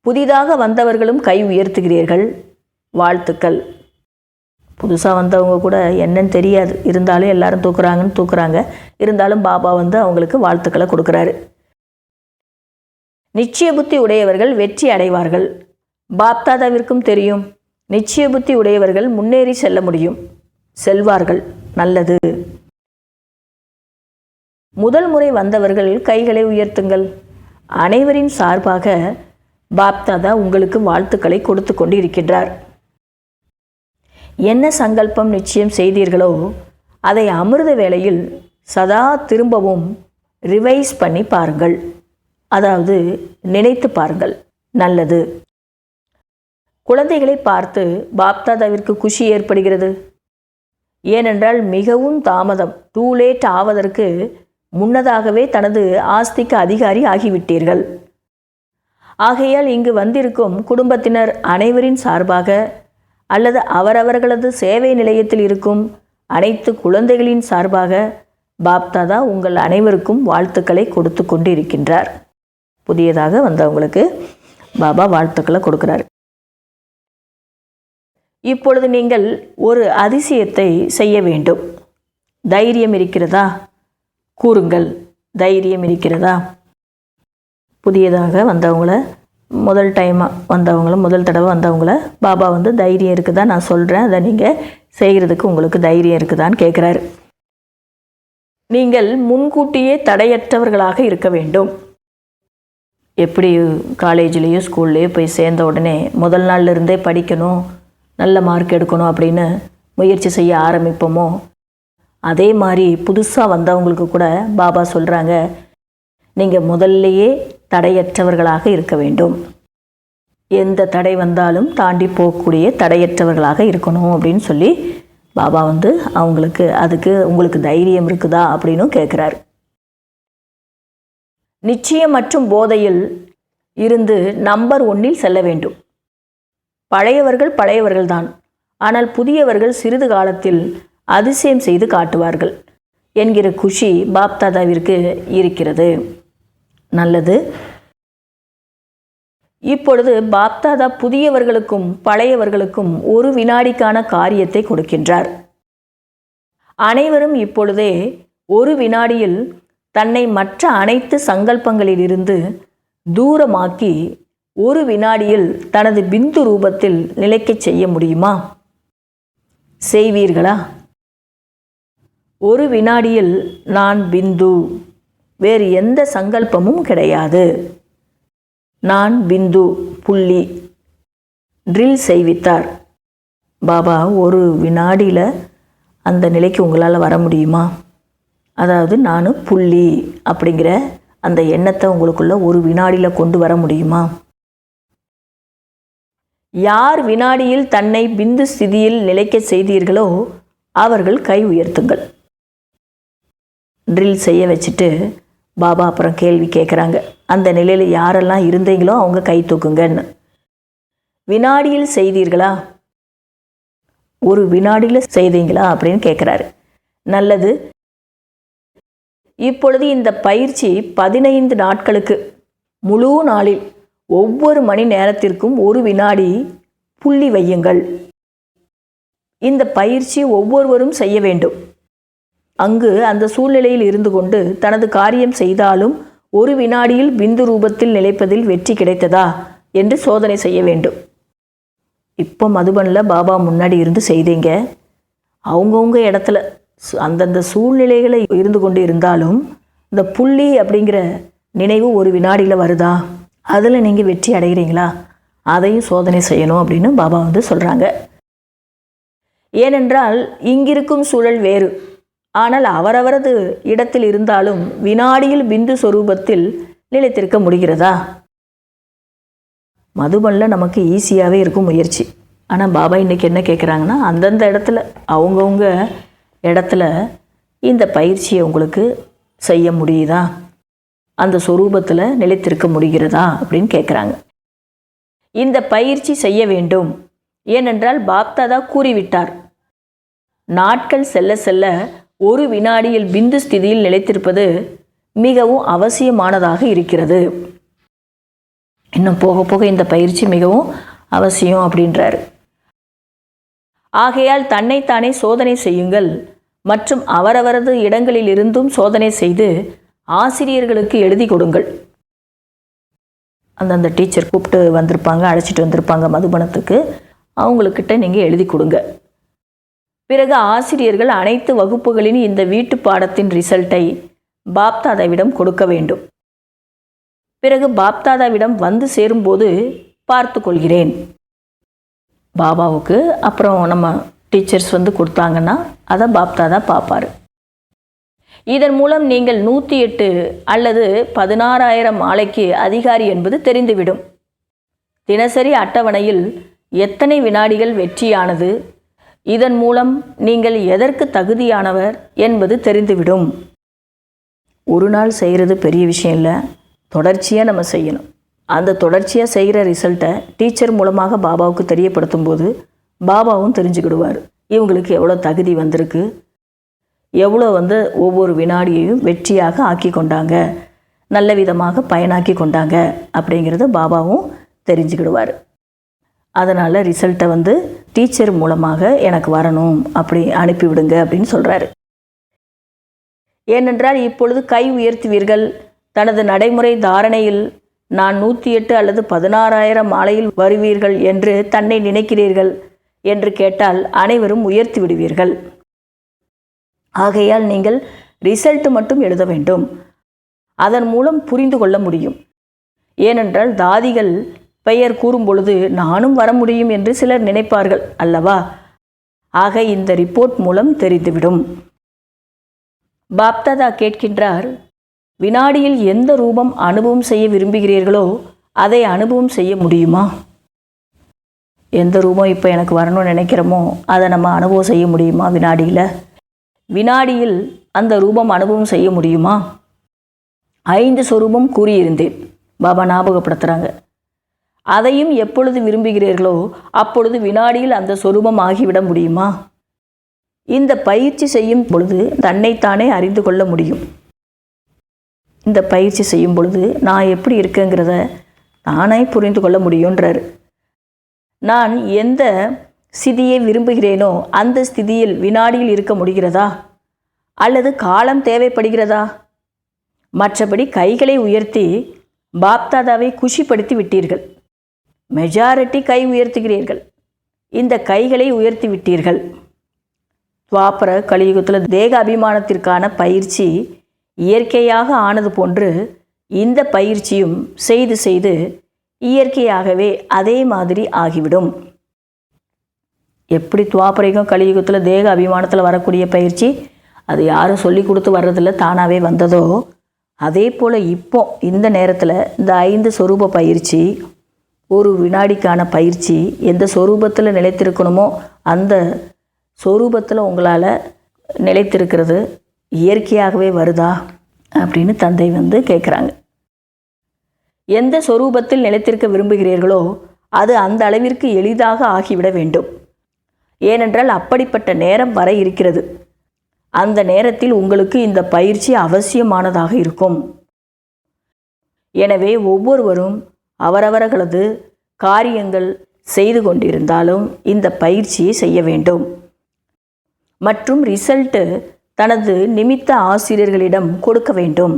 புதிதாக வந்தவர்களும் கை உயர்த்துகிறீர்கள், வாழ்த்துக்கள். புதுசாக வந்தவங்க கூட என்னன்னு தெரியாது, இருந்தாலும் எல்லாரும் தூக்குறாங்க. இருந்தாலும் பாபா அவங்களுக்கு வாழ்த்துக்களை கொடுக்குறாரு. நிச்சய புத்தி உடையவர்கள் வெற்றி அடைவார்கள். பாப்தாதாவிற்கும் தெரியும், நிச்சய புத்தி உடையவர்கள் முன்னேறி செல்ல முடியும், செல்வார்கள். நல்லது. முதல் முறை வந்தவர்கள் கைகளை உயர்த்துங்கள். அனைவரின் சார்பாக பாப்தாதா உங்களுக்கு வாழ்த்துக்களை கொடுத்து கொண்டு இருக்கின்றார். என்ன சங்கல்பம் நிச்சயம் செய்தீர்களோ அதை அமிர்த வேளையில் சதா திரும்பவும் ரிவைஸ் பண்ணி பாருங்கள், அதாவது நினைத்து பாருங்கள். நல்லது. குழந்தைகளை பார்த்து பாப்தாதாவிற்கு குஷி ஏற்படுகிறது. ஏனென்றால் மிகவும் தாமதம், டூ லேட் ஆவதற்கு முன்னதாகவே தனது ஆஸ்திக்கு அதிகாரி ஆகிவிட்டீர்கள். ஆகையால் இங்கு வந்திருக்கும் குடும்பத்தினர் அனைவரின் சார்பாக அல்லது அவரவர்களது சேவை நிலையத்தில் இருக்கும் அனைத்து குழந்தைகளின் சார்பாக பாப்தாதா உங்கள் அனைவருக்கும் வாழ்த்துக்களை கொடுத்து கொண்டு இருக்கின்றார். புதியதாக வந்தவங்களுக்கு பாபா வாழ்த்துக்களை கொடுக்கிறார். இப்பொழுது நீங்கள் ஒரு அதிசயத்தை செய்ய வேண்டும். தைரியம் இருக்கிறதா? கூறுங்கள், தைரியம் இருக்கிறதா? புதியதாக வந்தவங்கள, முதல் தடவை வந்தவங்கள பாபா தைரியம் இருக்குதா நான் சொல்கிறேன், அதை நீங்கள் செய்கிறதுக்கு உங்களுக்கு தைரியம் இருக்குதான்னு கேட்குறாரு. நீங்கள் முன்கூட்டியே தடையற்றவர்களாக இருக்க வேண்டும். எப்படி காலேஜ்லேயோ ஸ்கூல்லையோ போய் சேர்ந்த உடனே முதல் நாள்லேருந்தே படிக்கணும், நல்ல மார்க் எடுக்கணும் அப்படின்னு முயற்சி செய்ய ஆரம்பிப்போமோ, அதே மாதிரி புதுசாக வந்தவங்களுக்கு கூட பாபா சொல்கிறாங்க, நீங்கள் முதல்லையே தடையற்றவர்களாக இருக்க வேண்டும். எந்த தடை வந்தாலும் தாண்டி போகக்கூடிய தடையற்றவர்களாக இருக்கணும் அப்படின்னு சொல்லி பாபா அதுக்கு உங்களுக்கு தைரியம் இருக்குதா அப்படின்னு கேட்குறாரு. நிச்சயம் மற்றும் போதையில் இருந்து நம்பர் 1 செல்ல வேண்டும். பழையவர்கள் தான், ஆனால் புதியவர்கள் சிறிது காலத்தில் அதிசயம் செய்து காட்டுவார்கள் என்கிற குஷி பாப்தாதாவிற்கு இருக்கிறது. நல்லது. இப்பொழுது பாப்தாதா புதியவர்களுக்கும் பழையவர்களுக்கும் 1 வினாடிக்கான காரியத்தை கொடுக்கின்றார். அனைவரும் இப்பொழுதே 1 வினாடியில் தன்னை மற்ற அனைத்து சங்கல்பங்களிலிருந்து தூரமாக்கி 1 வினாடியில் தனது பிந்து ரூபத்தில் நிலைக்கச் செய்ய முடியுமா? செய்வீர்களா? 1 வினாடியில் நான் பிந்து, வேறு எந்த சங்கல்பமும் கிடையாது, நான் பிந்து புள்ளி ட்ரில் செய்வித்தார் பாபா. 1 வினாடியில் அந்த நிலைக்கு உங்களால் வர முடியுமா? அதாவது நான் புள்ளி அப்படிங்கிற அந்த எண்ணத்தை உங்களுக்குள்ள 1 வினாடியில் கொண்டு வர முடியுமா? யார் வினாடியில் தன்னை பிந்து ஸ்திதியில் நிலைக்க செய்தீர்களோ அவர்கள் கை உயர்த்துங்கள். ட்ரில் செய்ய வச்சுட்டு பாபா அப்புறம் கேள்வி கேட்குறாங்க, அந்த நிலையில் யாரெல்லாம் இருந்தீங்களோ அவங்க கை தூக்குங்கன்னு. வினாடியில் செய்தீர்களா? 1 வினாடியில் செய்தீங்களா அப்படின்னு கேட்குறாரு. நல்லது. இப்பொழுது இந்த பயிற்சி 15 நாட்களுக்கு முழு நாளில் ஒவ்வொரு மணி நேரத்திற்கும் 1 வினாடி புள்ளி வையுங்கள். இந்த பயிற்சி ஒவ்வொருவரும் செய்ய வேண்டும். அங்கு அந்த சூழ்நிலையில் இருந்து கொண்டு தனது காரியம் செய்தாலும் 1 வினாடியில் பிந்து ரூபத்தில் நிலைப்பதில் வெற்றி கிடைத்ததா என்று சோதனை செய்ய வேண்டும். இப்போ மதுபனில் பாபா முன்னாடி இருந்து செய்தீங்க, அவங்கவுங்க இடத்துல அந்தந்த சூழ்நிலைகளை இருந்து கொண்டு இருந்தாலும் இந்த புள்ளி அப்படிங்கிற நினைவு ஒரு வினாடியில் வருதா, அதில் நீங்கள் வெற்றி அடைகிறீங்களா, அதையும் சோதனை செய்யணும் அப்படின்னு பாபா வந்து சொல்கிறாங்க. ஏனென்றால் இங்கிருக்கும் சூழல் வேறு, ஆனால் அவரவரது இடத்தில் இருந்தாலும் வினாடியில் பிந்து சொரூபத்தில் நிலைத்திருக்க முடிகிறதா? மதுபனில் நமக்கு ஈஸியாகவே இருக்கும் முயற்சி. ஆனால் பாபா இன்றைக்கி என்ன கேட்குறாங்கன்னா, அந்தந்த இடத்துல அவங்கவுங்க இடத்துல இந்த பயிற்சியை உங்களுக்கு செய்ய முடியுதா, அந்த சொரூபத்தில் நிலைத்திருக்க முடிகிறதா அப்படின்னு கேட்குறாங்க. இந்த பயிற்சி செய்ய வேண்டும். ஏனென்றால் பாப்தாதா கூறிவிட்டார், நாட்கள் செல்ல செல்ல ஒரு வினாடியில் பிந்து ஸ்திதியில் நிலைத்திருப்பது மிகவும் அவசியமானதாக இருக்கிறது. இன்னும் போக போக இந்த பயிற்சி மிகவும் அவசியம் அப்படின்றாரு. ஆகையால் தன்னைத்தானே சோதனை செய்யுங்கள் மற்றும் அவரவரது இடங்களில் இருந்தும் சோதனை செய்து ஆசிரியர்களுக்கு எழுதி கொடுங்கள். அந்தந்த டீச்சர் கூப்பிட்டு வந்திருப்பாங்க, அழைச்சிட்டு வந்திருப்பாங்க மதுபனத்துக்கு, அவங்களுக்கிட்ட நீங்கள் எழுதி கொடுங்க. பிறகு ஆசிரியர்கள் அனைத்து வகுப்புகளின் இந்த வீட்டு பாடத்தின் ரிசல்ட்டை பாப்தாதாவிடம் கொடுக்க வேண்டும். பிறகு பாப்தாதாவிடம் வந்து சேரும்போது பார்த்து கொள்கிறேன். பாபாவுக்கு அப்புறம் நம்ம டீச்சர்ஸ் வந்து கொடுத்தாங்கன்னா அதை பாப்தாதா பார்ப்பார். இதன் மூலம் நீங்கள் 108 அல்லது 16,000 மாலைக்கு அதிகாரி என்பது தெரிந்துவிடும். தினசரி அட்டவணையில் எத்தனை வினாடிகள் வெற்றியானது, இதன் மூலம் நீங்கள் எதற்கு தகுதியானவர் என்பது தெரிந்துவிடும். ஒரு நாள் செய்கிறது பெரிய விஷயம் இல்லை, தொடர்ச்சியாக நம்ம செய்யணும். அந்த தொடர்ச்சியாக செய்கிற ரிசல்ட்டை டீச்சர் மூலமாக பாபாவுக்கு தெரியப்படுத்தும் போது பாபாவும் தெரிஞ்சுக்கிடுவார், இவங்களுக்கு எவ்வளோ தகுதி வந்திருக்கு, எவ்வளோ வந்து ஒவ்வொரு வினாடியையும் வெற்றியாக ஆக்கி கொண்டாங்க, நல்ல விதமாக பயனாக்கி கொண்டாங்க அப்படிங்கிறத பாபாவும் தெரிஞ்சுக்கிடுவார். அதனால் ரிசல்ட்டை வந்து டீச்சர் மூலமாக எனக்கு வரணும் அப்படி அனுப்பிவிடுங்க அப்படின்னு சொல்கிறாரு. ஏனென்றால் இப்பொழுது கை உயர்த்துவீர்கள். தனது நடைமுறை தாரணையில் நான் 108 அல்லது 16,000 மாலையில் வருவீர்கள் என்று தன்னை நினைக்கிறீர்கள் என்று கேட்டால் அனைவரும் உயர்த்தி விடுவீர்கள். ஆகையால் நீங்கள் ரிசல்ட் மட்டும் எழுத வேண்டும். அதன் மூலம் புரிந்து கொள்ள முடியும். ஏனென்றால் தாதிகள் பெயர் கூறும் பொழுது நானும் வர முடியும் என்று சிலர் நினைப்பார்கள் அல்லவா? ஆக இந்த ரிப்போர்ட் மூலம் தெரிந்துவிடும். பாப்தாதா கேட்கின்றார், வினாடியில் எந்த ரூபம் அனுபவம் செய்ய விரும்புகிறீர்களோ அதை அனுபவம் செய்ய முடியுமா? எந்த ரூபம் இப்போ எனக்கு வரணும்னு நினைக்கிறோமோ அதை நம்ம அனுபவம் செய்ய முடியுமா? வினாடியில் அந்த ரூபம் அனுபவம் செய்ய முடியுமா? 5 சொரூபம் கூறியிருந்தேன், பாபா ஞாபகப்படுத்துகிறாங்க. அதையும் எப்பொழுது விரும்புகிறீர்களோ அப்பொழுது வினாடியில் அந்த சொரூபம் ஆகிவிட முடியுமா? இந்த பயிற்சி செய்யும் பொழுது தன்னைத்தானே அறிந்து கொள்ள முடியும். இந்த பயிற்சி செய்யும் பொழுது நான் எப்படி இருக்கேங்கிறத நானே புரிந்து கொள்ள முடியுன்றார். நான் எந்த ஸ்திதியை விரும்புகிறேனோ அந்த ஸ்திதியில் வினாடியில் இருக்க முடிகிறதா அல்லது காலம் தேவைப்படுகிறதா? மற்றபடி கைகளை உயர்த்தி பாப்தாதாவை குஷிப்படுத்தி விட்டீர்கள். மெஜாரிட்டி கை உயர்த்துகிறீர்கள். இந்த கைகளை உயர்த்தி விட்டீர்கள். துவாபர கலியுகத்தில் தேக அபிமானத்திற்கான பயிற்சி இயற்கையாக ஆனது போன்று இந்த பயிற்சியும் செய்து செய்து இயற்கையாகவே அதே மாதிரி ஆகிவிடும். எப்படி துவாபரைக்கும் கலியுகத்தில் தேக அபிமானத்தில் வரக்கூடிய பயிற்சி அது யாரும் சொல்லி கொடுத்து வர்றதில்ல, தானாகவே வந்ததோ அதே போல் இப்போ இந்த நேரத்தில் இந்த 5 சொரூப பயிற்சி, ஒரு வினாடிக்கான பயிற்சி, எந்த சொரூபத்தில் நிலைத்திருக்கணுமோ அந்த சொரூபத்தில் உங்களால் நிலைத்திருக்கிறது இயற்கையாகவே வருதா அப்படின்னு தந்தை வந்து கேட்குறாங்க. எந்த சொரூபத்தில் நிலைத்திருக்க விரும்புகிறீர்களோ அது அந்த அளவிற்கு எளிதாக ஆகிவிட வேண்டும். ஏனென்றால் அப்படிப்பட்ட நேரம் வர இருக்கிறது. அந்த நேரத்தில் உங்களுக்கு இந்த பயிற்சி அவசியமானதாக இருக்கும். எனவே ஒவ்வொருவரும் அவரவர்களது காரியங்கள் செய்து கொண்டிருந்தாலும் இந்த பயிற்சியை செய்ய வேண்டும். மற்றும் ரிசல்ட்டு தனது நிமித்த ஆசிரியர்களிடம் கொடுக்க வேண்டும்.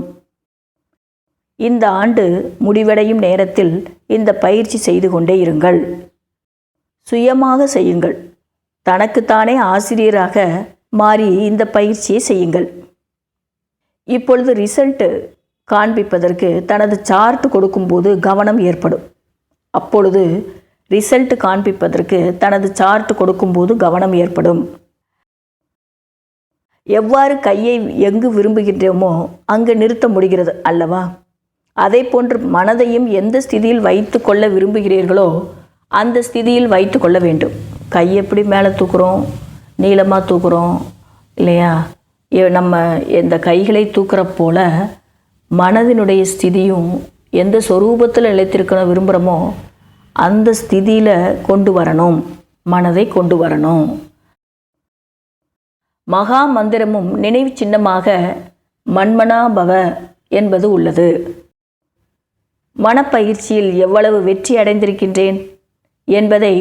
இந்த ஆண்டு முடிவடையும் நேரத்தில் இந்த பயிற்சி செய்து கொண்டே இருங்கள். சுயமாக செய்யுங்கள். தனக்குத்தானே ஆசிரியராக மாறி இந்த பயிற்சியை செய்யுங்கள். இப்பொழுது ரிசல்ட்டு காண்பிப்பதற்கு தனது சார்ட் கொடுக்கும்போது கவனம் ஏற்படும். அப்பொழுது ரிசல்ட் காண்பிப்பதற்கு தனது சார்ட் கொடுக்கும்போது கவனம் ஏற்படும். எவ்வாறு கையை எங்கு விரும்புகின்றோமோ அங்கு நிறுத்த முடிகிறது அல்லவா? அதே போன்று மனதையும் எந்த ஸ்திதியில் வைத்து கொள்ள விரும்புகிறீர்களோ அந்த ஸ்திதியில் வைத்து கொள்ள வேண்டும். கை எப்படி மேலே தூக்குறோம், நீளமாக தூக்குறோம் இல்லையா? நம்ம இந்த கைகளை தூக்குற போல மனதினுடைய ஸ்திதியும் எந்த சொரூபத்தில் நிலைத்திருக்கணும் விரும்புகிறோமோ அந்த ஸ்திதியில் கொண்டு வரணும், மனதை கொண்டு வரணும். மகா மந்திரமும் நினைவு சின்னமாக மன்மனாபவ என்பது உள்ளது. மனப்பயிற்சியில் எவ்வளவு வெற்றி அடைந்திருக்கின்றேன் என்பதை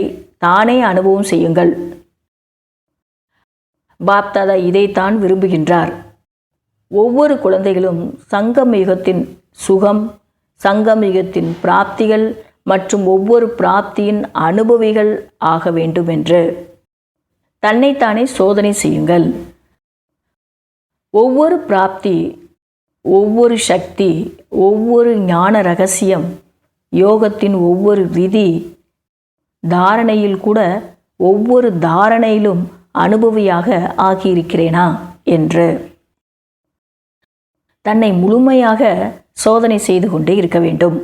தானே அனுபவம் செய்யுங்கள். பாப்தாதா இதைத்தான் விரும்புகின்றார். ஒவ்வொரு குழந்தைகளும் சங்கமயுகத்தின் சுகம், சங்கமயுகத்தின் பிராப்திகள் மற்றும் ஒவ்வொரு பிராப்தியின் அனுபவிகள் ஆக வேண்டும் என்று தன்னைத்தானே சோதனை செய்யுங்கள். ஒவ்வொரு பிராப்தி, ஒவ்வொரு சக்தி, ஒவ்வொரு ஞான ரகசியம், யோகத்தின் ஒவ்வொரு விதி, தாரணையில் கூட ஒவ்வொரு தாரணையிலும் அனுபவியாக ஆகியிருக்கிறேனா என்று தன்னை முழுமையாக சோதனை செய்து கொண்டே இருக்க வேண்டும்.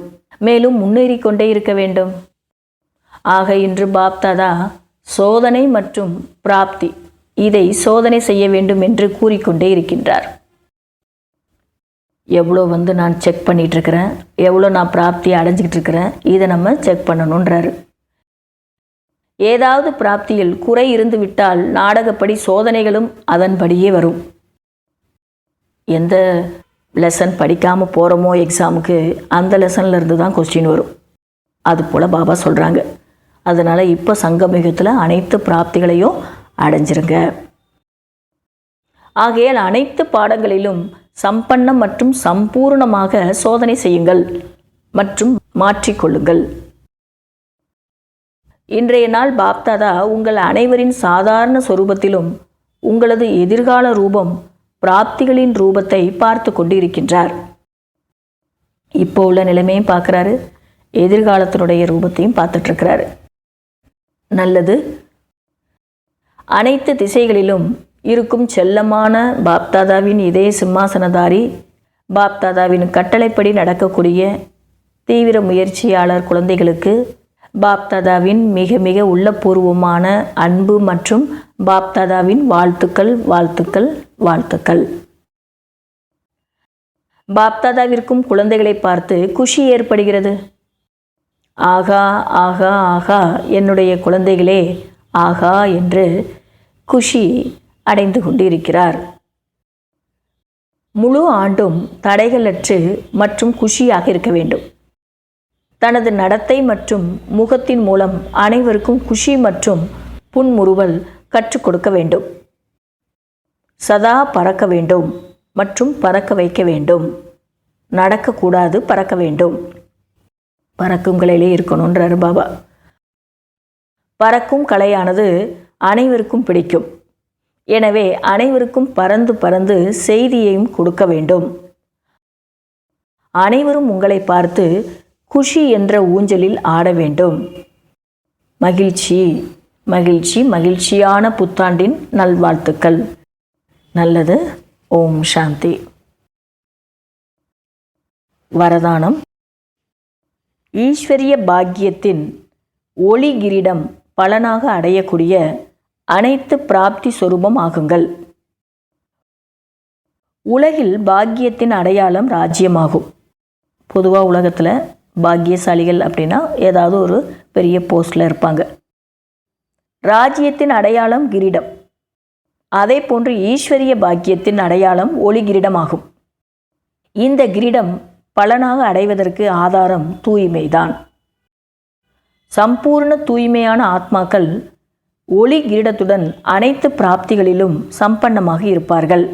மேலும் முன்னேறி கொண்டே இருக்க வேண்டும். ஆக இன்று பாப்தாதா சோதனை மற்றும் பிராப்தி இதை சோதனை செய்ய வேண்டும் என்று கூறிக்கொண்டே இருக்கின்றார். எவ்வளோ நான் செக் பண்ணிகிட்டு இருக்கிறேன், எவ்வளோ நான் பிராப்தியை அடைஞ்சிக்கிட்டு இருக்கிறேன், இதை நம்ம செக் பண்ணணுன்றாரு. ஏதாவது பிராப்தியில் குறை இருந்து விட்டால் நாடகப்படி சோதனைகளும் அதன்படியே வரும். எந்த லெசன் படிக்காமல் போகிறோமோ எக்ஸாமுக்கு அந்த லெசனில் இருந்து தான் கொஸ்டின் வரும். அதுபோல் பாபா சொல்கிறாங்க. அதனால் இப்போ சங்கமயுகத்தில் அனைத்து பிராப்திகளையும் அடைஞ்சிருங்க. ஆகையால் அனைத்து பாடங்களிலும் சம்பன்னம் மற்றும் சம்பூர்ணமாக சோதனை செய்யுங்கள் மற்றும் மாற்றிக்கொள்ளுங்கள். இன்றைய நாள் பாப்தாதா உங்கள் அனைவரின் சாதாரண சொரூபத்திலும் உங்களது எதிர்கால ரூபம் பிராப்திகளின் ரூபத்தை பார்த்து கொண்டு இருக்கின்றார். இப்போ உள்ள நிலைமையும் பார்க்குறாரு, எதிர்காலத்தினுடைய ரூபத்தையும் பார்த்துட்ருக்கிறாரு. நல்லது. அனைத்து திசைகளிலும் இருக்கும் செல்லமான பாப்தாதாவின் இதய சிம்மாசனதாரி, பாப்தாதாவின் கட்டளைப்படி நடக்கக்கூடிய தீவிர முயற்சியாளர் குழந்தைகளுக்கு பாப்தாதாவின் மிக மிக உள்ளபூர்வமான அன்பு மற்றும் பாப்தாதாவின் வாழ்த்துக்கள் வாழ்த்துக்கள் வாழ்த்துக்கள். பாப்தாதாவிற்கும் குழந்தைகளை பார்த்து குஷி ஏற்படுகிறது. ஆகா ஆகா ஆகா என்னுடைய குழந்தைகளே ஆகா என்று குஷி அடைந்து கொண்டிருக்கிறார். முழு ஆண்டும் தடைகளற்று மற்றும் குஷியாக இருக்க வேண்டும். தனது நடத்தை மற்றும் முகத்தின் மூலம் அனைவருக்கும் குஷி மற்றும் புன்முறுவல் கற்றுக் கொடுக்க வேண்டும். சதா பறக்க வேண்டும் மற்றும் பறக்க வைக்க வேண்டும். நடக்கக்கூடாது, பறக்க வேண்டும். பறக்கும் கலையிலே இருக்கணுன்றார் பாபா. பறக்கும் கலையானது அனைவருக்கும் பிடிக்கும். எனவே அனைவருக்கும் பறந்து பறந்து செய்தியையும் கொடுக்க வேண்டும். அனைவரும் உங்களை பார்த்து குஷி என்ற ஊஞ்சலில் ஆட வேண்டும். மகிழ்ச்சி மகிழ்ச்சி மகிழ்ச்சியான புத்தாண்டின் நல்வாழ்த்துக்கள். நல்லது. ஓம் சாந்தி. வரதானம். ஈஸ்வரிய பாக்கியத்தின் ஒளி கிரீடம் பலனாக அடையக்கூடிய அனைத்து பிராப்தி சொரூபம் ஆகுங்கள். உலகில் பாக்கியத்தின் அடையாளம் ராஜ்யமாகும். பொதுவாக உலகத்தில் பாக்கியசாலிகள் அப்படின்னா ஏதாவது ஒரு பெரிய போஸ்டில் இருப்பாங்க. ராஜ்யத்தின் அடையாளம் கிரீடம். அதே போன்று ஈஸ்வரிய பாக்கியத்தின் அடையாளம் ஒளி கிரீடமாகும். இந்த கிரீடம் பலனாக அடைவதற்கு ஆதாரம் தூய்மைதான். சம்பூர்ண தூய்மையான ஆத்மாக்கள் ஒளி கிரீடத்துடன் அனைத்து பிராப்திகளிலும் சம்பன்னமாக இருப்பார்கள்.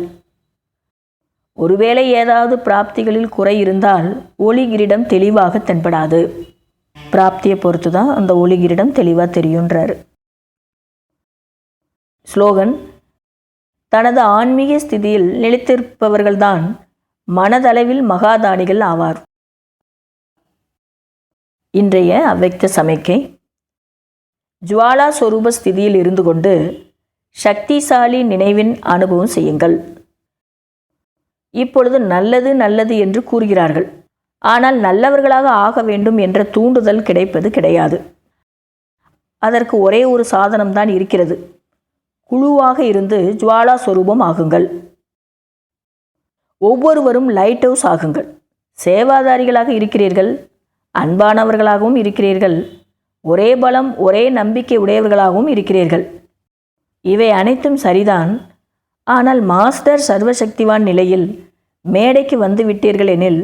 ஒருவேளை ஏதாவது பிராப்திகளில் குறை இருந்தால் ஒளி கிரீடம் தெளிவாக தென்படாது. பிராப்தியை பொறுத்து தான் அந்த ஒளி கிரீடம் தெளிவாக தெரியுன்றார். ஸ்லோகன். தனது ஆன்மீக ஸ்திதியில் நிலைத்திருப்பவர்கள்தான் மனதளவில் மகாதானிகள் ஆவார். இன்றைய அவ்வக்த சமிக்கை. ஜுவாலா சொரூப ஸ்திதியில் இருந்து கொண்டு சக்திசாலி நினைவின் அனுபவம் செய்யுங்கள். இப்பொழுது நல்லது நல்லது என்று கூறுகிறார்கள். ஆனால் நல்லவர்களாக ஆக வேண்டும் என்ற தூண்டுதல் கிடைப்பது கிடையாது. அதற்கு ஒரே ஒரு சாதனம்தான் இருக்கிறது. குழுவாக இருந்து ஜுவாலா சொரூபம் ஆகுங்கள். ஒவ்வொருவரும் லைட் ஹவுஸ் ஆகுங்கள். சேவாதாரிகளாக இருக்கிறீர்கள், அன்பானவர்களாகவும் இருக்கிறீர்கள், ஒரே பலம் ஒரே நம்பிக்கை உடையவர்களாகவும் இருக்கிறீர்கள். இவை அனைத்தும் சரிதான். ஆனால் மாஸ்டர் சர்வசக்திவான் நிலையில் மேடைக்கு வந்து விட்டீர்கள் எனில்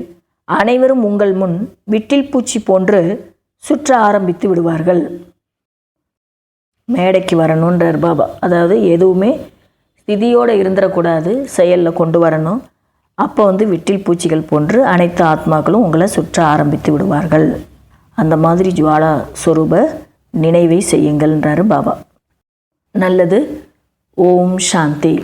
அனைவரும் உங்கள் முன் விட்டில் பூச்சி போன்று சுற்ற ஆரம்பித்து விடுவார்கள். மேடைக்கு வரணுன்றார் பாபா. அதாவது எதுவுமே ஸ்திதியோடு இருந்துடக்கூடாது, செயலில் கொண்டு வரணும். அப்போ விட்டில் பூச்சிகள் போன்று அனைத்து ஆத்மாக்களும் உங்களை சுற்ற ஆரம்பித்து விடுவார்கள். அந்த மாதிரி ஜுவாலா சொரூப நினைவை செய்யுங்கள்ன்றாரு பாபா. நல்லது. ஓம் சாந்தி.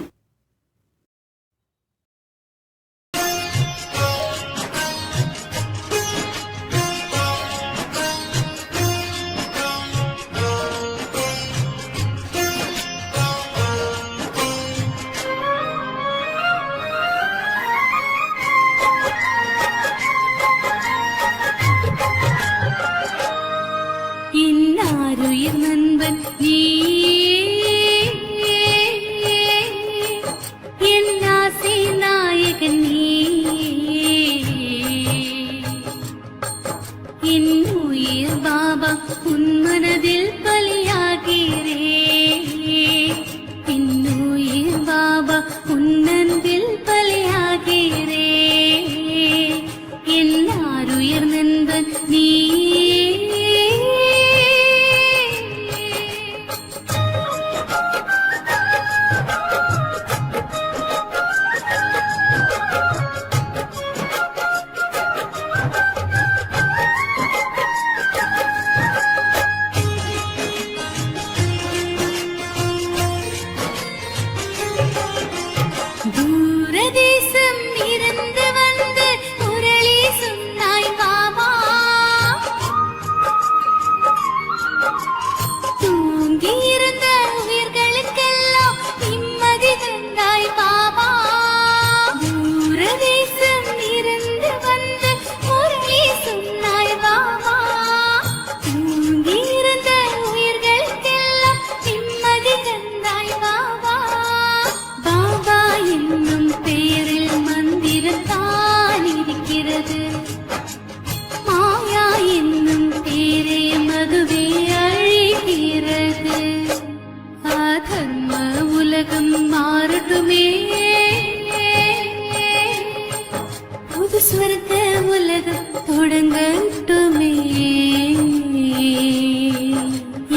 சொர்க்க உலகம் தொடங்கட்டுமே.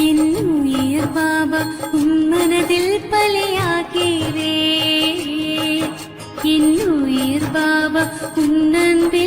என் உயிர் பாபா உன் மனதில் பலியாகிறே. என் உயிர் பாபா உன் அன்பே